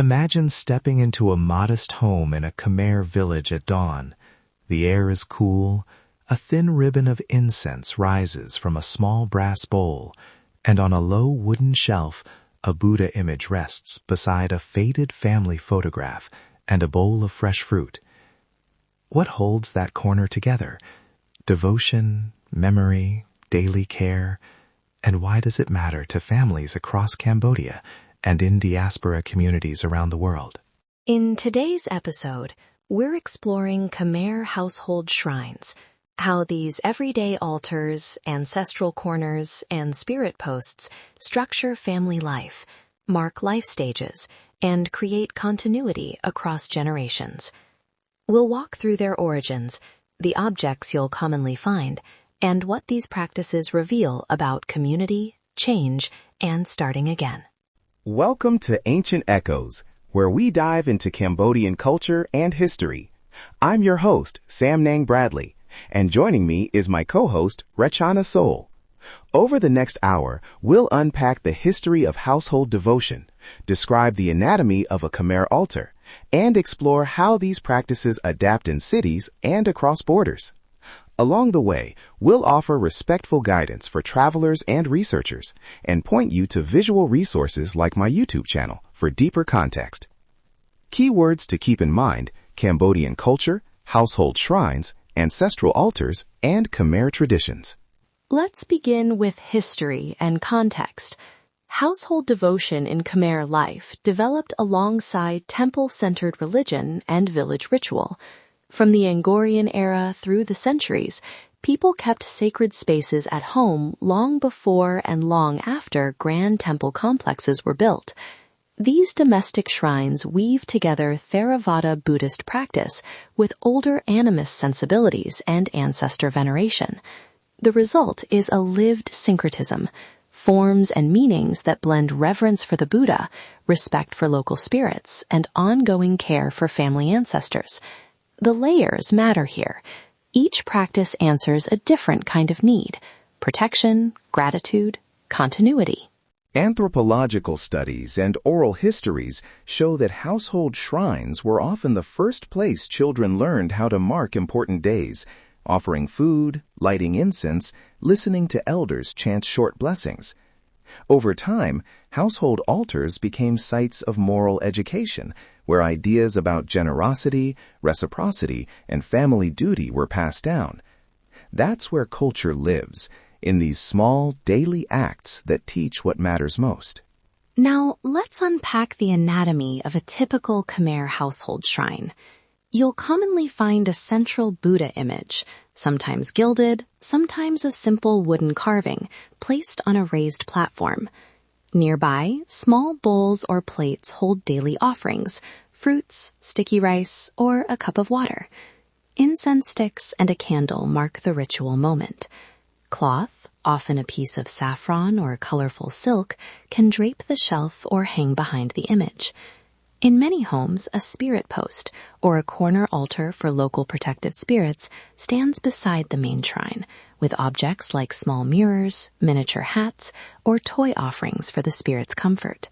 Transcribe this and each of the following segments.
Imagine stepping into a modest home in a Khmer village at dawn. The air is cool, a thin ribbon of incense rises from a small brass bowl, and on a low wooden shelf, a Buddha image rests beside a faded family photograph and a bowl of fresh fruit. What holds that corner together? Devotion, memory, daily care, and why does it matter to families across Cambodia and in diaspora communities around the world? In today's episode, we're exploring Khmer household shrines, how these everyday altars, ancestral corners, and spirit posts structure family life, mark life stages, and create continuity across generations. We'll walk through their origins, the objects you'll commonly find, and what these practices reveal about community, change, and starting again. Welcome to Ancient Echoes, where we dive into Cambodian culture and history. I'm your host, Samnang Bradley, and joining me is my co-host, Rachana Soul. Over the next hour, we'll unpack the history of household devotion, describe the anatomy of a Khmer altar, and explore how these practices adapt in cities and across borders. Along the way, we'll offer respectful guidance for travelers and researchers and point you to visual resources like my YouTube channel for deeper context. Keywords to keep in mind: Cambodian culture, household shrines, ancestral altars, and Khmer traditions. Let's begin with history and context. Household devotion in Khmer life developed alongside temple-centered religion and village ritual. From the Angkorian era through the centuries, people kept sacred spaces at home long before and long after grand temple complexes were built. These domestic shrines weave together Theravada Buddhist practice with older animist sensibilities and ancestor veneration. The result is a lived syncretism, forms and meanings that blend reverence for the Buddha, respect for local spirits, and ongoing care for family ancestors. The layers matter here. Each practice answers a different kind of need: protection, gratitude, continuity. Anthropological studies and oral histories show that household shrines were often the first place children learned how to mark important days, offering food, lighting incense, listening to elders chant short blessings. Over time, household altars became sites of moral education, where ideas about generosity, reciprocity, and family duty were passed down. That's where culture lives, in these small, daily acts that teach what matters most. Now, let's unpack the anatomy of a typical Khmer household shrine. You'll commonly find a central Buddha image, sometimes gilded, sometimes a simple wooden carving, placed on a raised platform. Nearby, small bowls or plates hold daily offerings: fruits, sticky rice, or a cup of water. Incense sticks and a candle mark the ritual moment. Cloth, often a piece of saffron or colorful silk, can drape the shelf or hang behind the image. In many homes, a spirit post, or a corner altar for local protective spirits, stands beside the main shrine, with objects like small mirrors, miniature hats, or toy offerings for the spirit's comfort.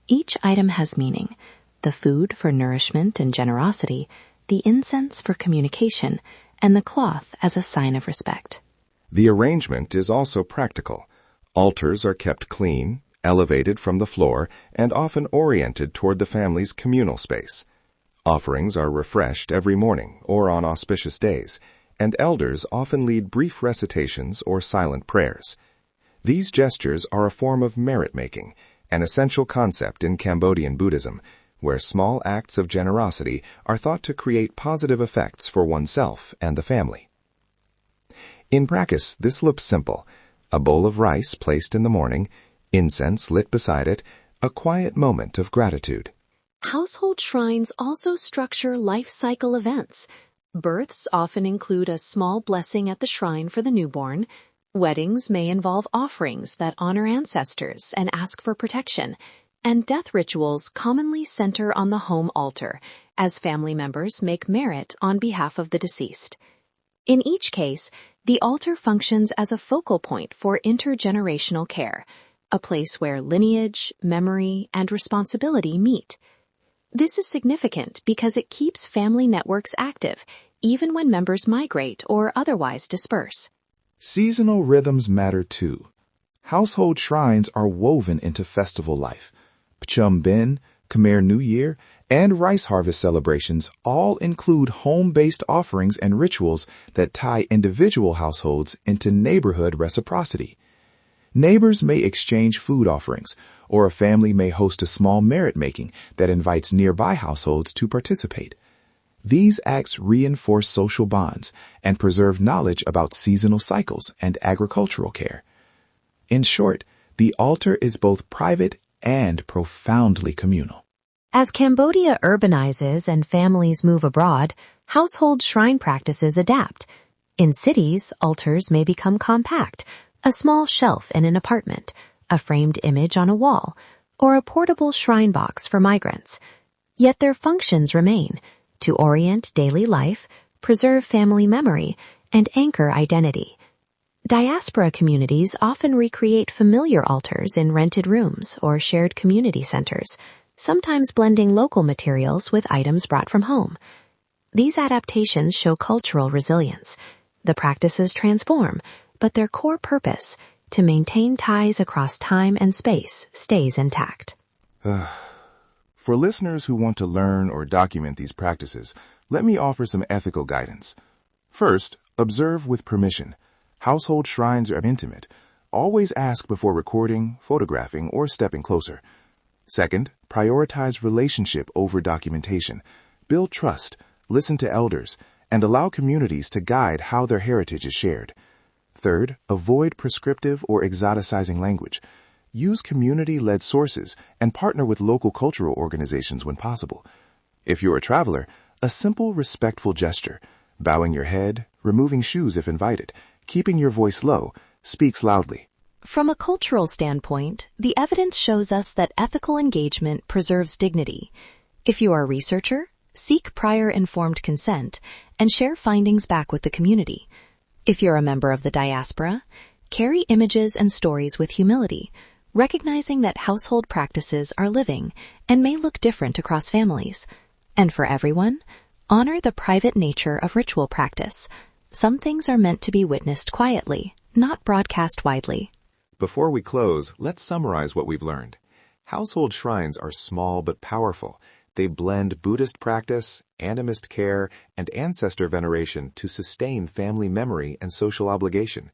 Each item has meaning: the food for nourishment and generosity, the incense for communication, and the cloth as a sign of respect. The arrangement is also practical. Altars are kept clean, elevated from the floor, and often oriented toward the family's communal space. Offerings are refreshed every morning or on auspicious days, and elders often lead brief recitations or silent prayers. These gestures are a form of merit-making, an essential concept in Cambodian Buddhism, where small acts of generosity are thought to create positive effects for oneself and the family. In practice, this looks simple: a bowl of rice placed in the morning, incense lit beside it, a quiet moment of gratitude. Household shrines also structure life cycle events. Births often include a small blessing at the shrine for the newborn. Weddings may involve offerings that honor ancestors and ask for protection. And death rituals commonly center on the home altar, as family members make merit on behalf of the deceased. In each case, the altar functions as a focal point for intergenerational care, a place where lineage, memory, and responsibility meet. This is significant because it keeps family networks active, even when members migrate or otherwise disperse. Seasonal rhythms matter too. Household shrines are woven into festival life. Pchum Ben, Khmer New Year, and rice harvest celebrations all include home-based offerings and rituals that tie individual households into neighborhood reciprocity. Neighbors may exchange food offerings, or a family may host a small merit-making that invites nearby households to participate. These acts reinforce social bonds and preserve knowledge about seasonal cycles and agricultural care. In short, the altar is both private and profoundly communal. As Cambodia urbanizes and families move abroad, household shrine practices adapt. In cities, altars may become compact, a small shelf in an apartment, a framed image on a wall, or a portable shrine box for migrants. Yet their functions remain to orient daily life, preserve family memory, and anchor identity. Diaspora communities often recreate familiar altars in rented rooms or shared community centers, sometimes blending local materials with items brought from home. These adaptations show cultural resilience. The practices transform, but their core purpose, to maintain ties across time and space, stays intact. For listeners who want to learn or document these practices, let me offer some ethical guidance. First, observe with permission. Household shrines are intimate. Always ask before recording, photographing, or stepping closer. Second, prioritize relationship over documentation. Build trust, listen to elders, and allow communities to guide how their heritage is shared. Third, avoid prescriptive or exoticizing language. Use community-led sources and partner with local cultural organizations when possible. If you're a traveler, a simple, respectful gesture, bowing your head, removing shoes if invited, keeping your voice low, speaks loudly. From a cultural standpoint, the evidence shows us that ethical engagement preserves dignity. If you are a researcher, seek prior informed consent and share findings back with the community. If you're a member of the diaspora, carry images and stories with humility, recognizing that household practices are living and may look different across families. And for everyone, honor the private nature of ritual practice. Some things are meant to be witnessed quietly, not broadcast widely. Before we close, let's summarize what we've learned. Household shrines are small but powerful. They blend Buddhist practice, animist care, and ancestor veneration to sustain family memory and social obligation.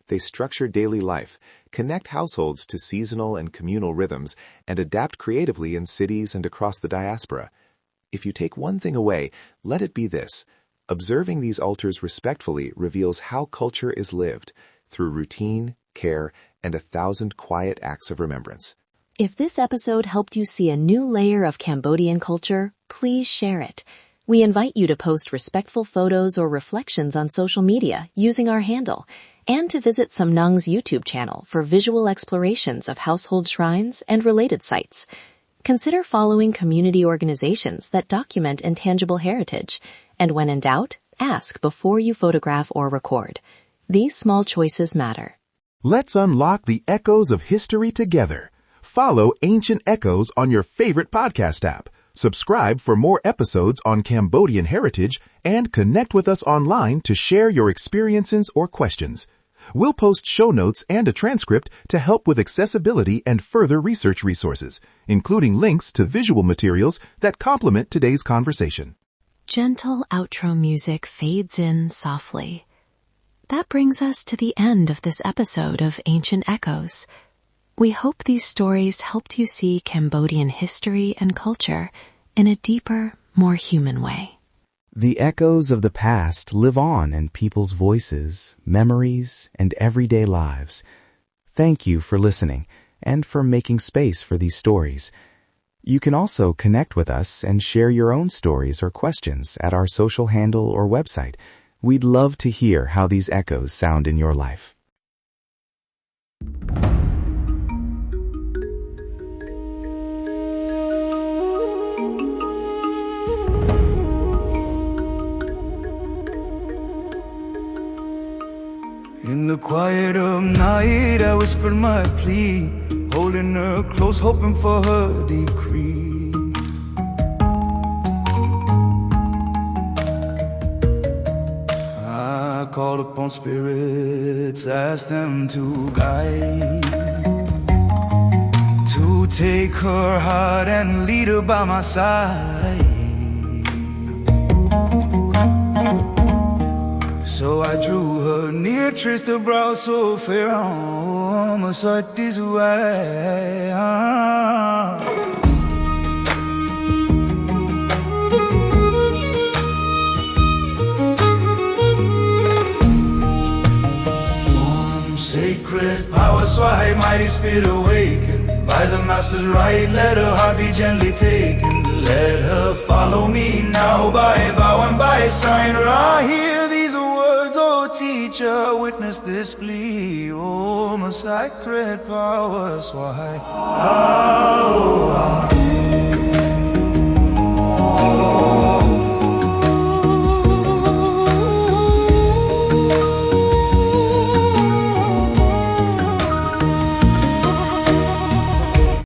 They structure daily life, connect households to seasonal and communal rhythms, and adapt creatively in cities and across the diaspora. If you take one thing away, let it be this. Observing these altars respectfully reveals how culture is lived, through routine, care, and 1,000 quiet acts of remembrance. If this episode helped you see a new layer of Cambodian culture, please share it. We invite you to post respectful photos or reflections on social media using our handle, and to visit Samnang's YouTube channel for visual explorations of household shrines and related sites. Consider following community organizations that document intangible heritage, and when in doubt, ask before you photograph or record. These small choices matter. Let's unlock the echoes of history together. Follow Ancient Echoes on your favorite podcast app. Subscribe for more episodes on Cambodian heritage and connect with us online to share your experiences or questions. We'll post show notes and a transcript to help with accessibility and further research resources, including links to visual materials that complement today's conversation. Gentle outro music fades in softly. That brings us to the end of this episode of Ancient Echoes. We hope these stories helped you see Cambodian history and culture in a deeper, more human way. The echoes of the past live on in people's voices, memories, and everyday lives. Thank you for listening and for making space for these stories. You can also connect with us and share your own stories or questions at our social handle or website. We'd love to hear how these echoes sound in your life. In the quiet of night, I whispered my plea, holding her close, hoping for her decree. I called upon spirits, asked them to guide, to take her heart and lead her by my side. So I drew her near, traced her brow so fair, my sight this way. Sacred power, Swahai, mighty spirit awakened. By the master's right, let her heart be gently taken. Let her follow me now by vow and by sign. I hear these words, oh teacher, witness this plea. Oh, my sacred power, Swahai.